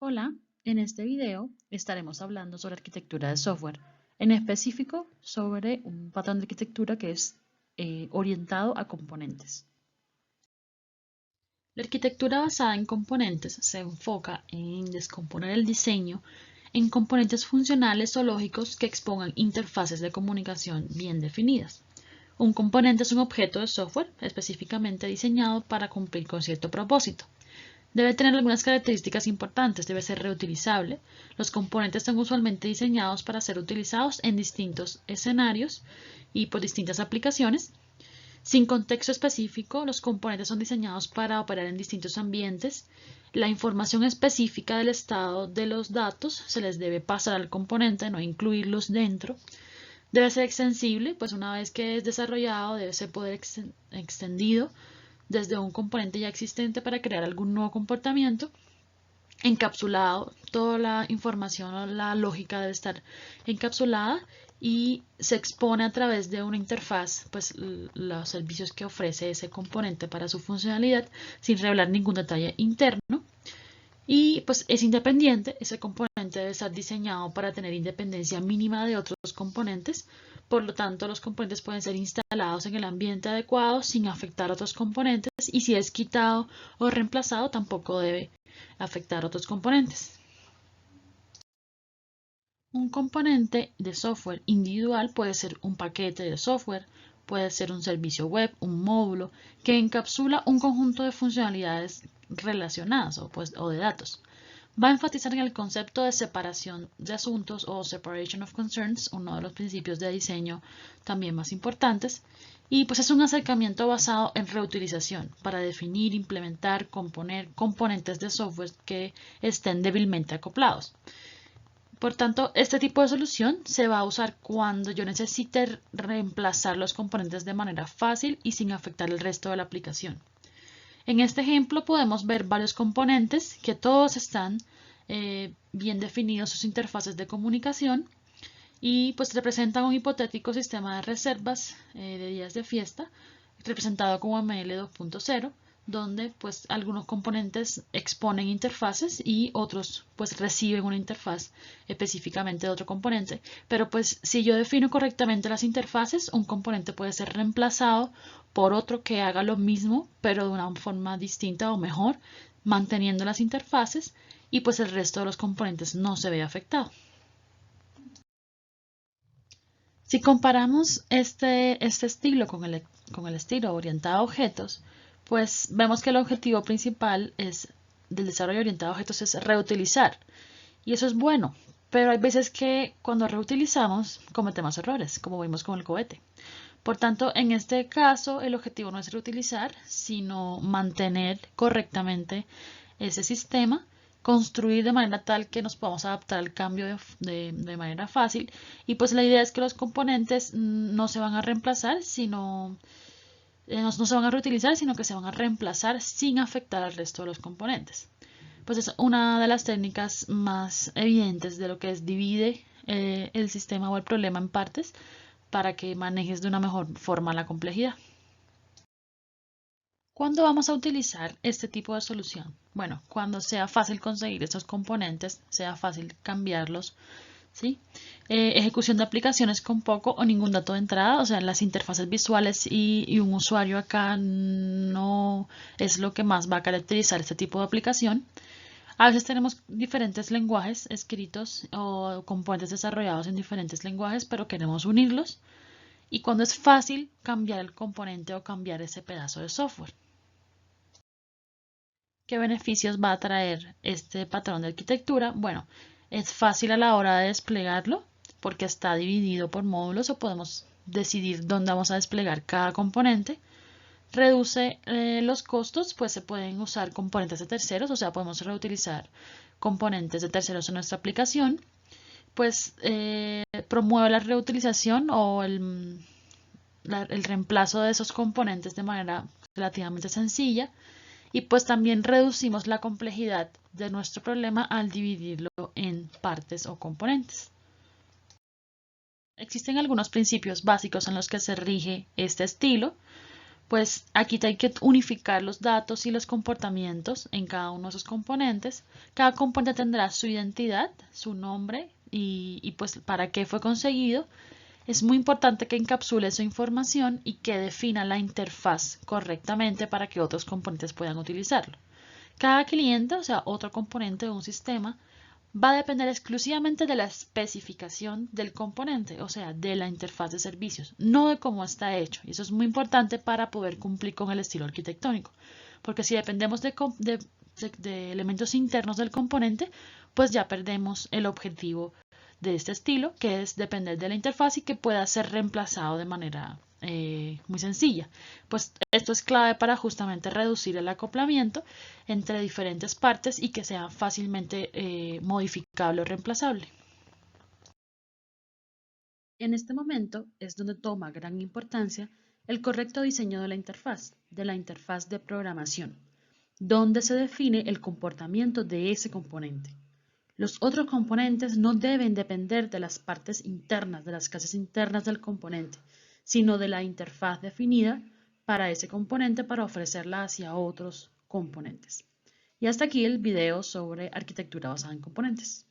Hola, en este video estaremos hablando sobre arquitectura de software, en específico sobre un patrón de arquitectura que es orientado a componentes. La arquitectura basada en componentes se enfoca en descomponer el diseño en componentes funcionales o lógicos que expongan interfaces de comunicación bien definidas. Un componente es un objeto de software específicamente diseñado para cumplir con cierto propósito. Debe tener algunas características importantes, debe ser reutilizable. Los componentes están usualmente diseñados para ser utilizados en distintos escenarios y por distintas aplicaciones. Sin contexto específico, los componentes son diseñados para operar en distintos ambientes. La información específica del estado de los datos se les debe pasar al componente, no incluirlos dentro. Debe ser extensible, pues una vez que es desarrollado debe ser poder extendido desde un componente ya existente para crear algún nuevo comportamiento. Encapsulado, toda la información o la lógica debe estar encapsulada y se expone a través de una interfaz, pues los servicios que ofrece ese componente para su funcionalidad sin revelar ningún detalle interno. Y pues es independiente, ese componente debe estar diseñado para tener independencia mínima de otros componentes, por lo tanto los componentes pueden ser instalados en el ambiente adecuado sin afectar a otros componentes y si es quitado o reemplazado tampoco debe afectar a otros componentes. Un componente de software individual puede ser un paquete de software, puede ser un servicio web, un módulo, que encapsula un conjunto de funcionalidades relacionadas o de datos. Va a enfatizar en el concepto de separación de asuntos o separation of concerns, uno de los principios de diseño también más importantes, y pues es un acercamiento basado en reutilización para definir, implementar, componer componentes de software que estén débilmente acoplados. Por tanto, este tipo de solución se va a usar cuando yo necesite reemplazar los componentes de manera fácil y sin afectar el resto de la aplicación. En este ejemplo podemos ver varios componentes que todos están bien definidos sus interfaces de comunicación y pues representan un hipotético sistema de reservas de días de fiesta representado como ML 2.0 donde pues algunos componentes exponen interfaces y otros pues reciben una interfaz específicamente de otro componente, pero pues si yo defino correctamente las interfaces, un componente puede ser reemplazado por otro que haga lo mismo pero de una forma distinta o mejor, manteniendo las interfaces y pues el resto de los componentes no se ve afectado. Si comparamos este estilo con el estilo orientado a objetos, pues vemos que el objetivo principal del desarrollo orientado a objetos es reutilizar. Y eso es bueno, pero hay veces que cuando reutilizamos cometemos errores, como vimos con el cohete. Por tanto, en este caso, el objetivo no es reutilizar, sino mantener correctamente ese sistema, construir de manera tal que nos podamos adaptar al cambio de manera fácil. Y pues la idea es que los componentes no se van a reemplazar, sino no se van a reutilizar, sino que se van a reemplazar sin afectar al resto de los componentes. Pues es una de las técnicas más evidentes de lo que es divide el sistema o el problema en partes para que manejes de una mejor forma la complejidad. ¿Cuándo vamos a utilizar este tipo de solución? Bueno, cuando sea fácil conseguir estos componentes, sea fácil cambiarlos, ¿sí? Ejecución de aplicaciones con poco o ningún dato de entrada, o sea, las interfaces visuales y un usuario acá no es lo que más va a caracterizar este tipo de aplicación. A veces tenemos diferentes lenguajes escritos o componentes desarrollados en diferentes lenguajes, pero queremos unirlos. Y cuando es fácil cambiar el componente o cambiar ese pedazo de software. ¿Qué beneficios va a traer este patrón de arquitectura? Bueno, es fácil a la hora de desplegarlo porque está dividido por módulos o podemos decidir dónde vamos a desplegar cada componente. Reduce los costos, pues se pueden usar componentes de terceros, o sea, podemos reutilizar componentes de terceros en nuestra aplicación. Pues promueve la reutilización o el reemplazo de esos componentes de manera relativamente sencilla y pues también reducimos la complejidad de nuestro problema al dividirlo en partes o componentes. Existen algunos principios básicos en los que se rige este estilo. Pues aquí hay que unificar los datos y los comportamientos en cada uno de esos componentes. Cada componente tendrá su identidad, su nombre y pues para qué fue conseguido. Es muy importante que encapsule esa información y que defina la interfaz correctamente para que otros componentes puedan utilizarlo. Cada cliente, o sea, otro componente de un sistema, va a depender exclusivamente de la especificación del componente, o sea, de la interfaz de servicios, no de cómo está hecho. Y eso es muy importante para poder cumplir con el estilo arquitectónico, porque si dependemos de elementos internos del componente, pues ya perdemos el objetivo de este estilo, que es depender de la interfaz y que pueda ser reemplazado de manera muy sencilla. Pues esto es clave para justamente reducir el acoplamiento entre diferentes partes y que sea fácilmente modificable o reemplazable. En este momento es donde toma gran importancia el correcto diseño de la interfaz de programación, donde se define el comportamiento de ese componente. Los otros componentes no deben depender de las partes internas, de las clases internas del componente, sino de la interfaz definida para ese componente para ofrecerla hacia otros componentes. Y hasta aquí el video sobre arquitectura basada en componentes.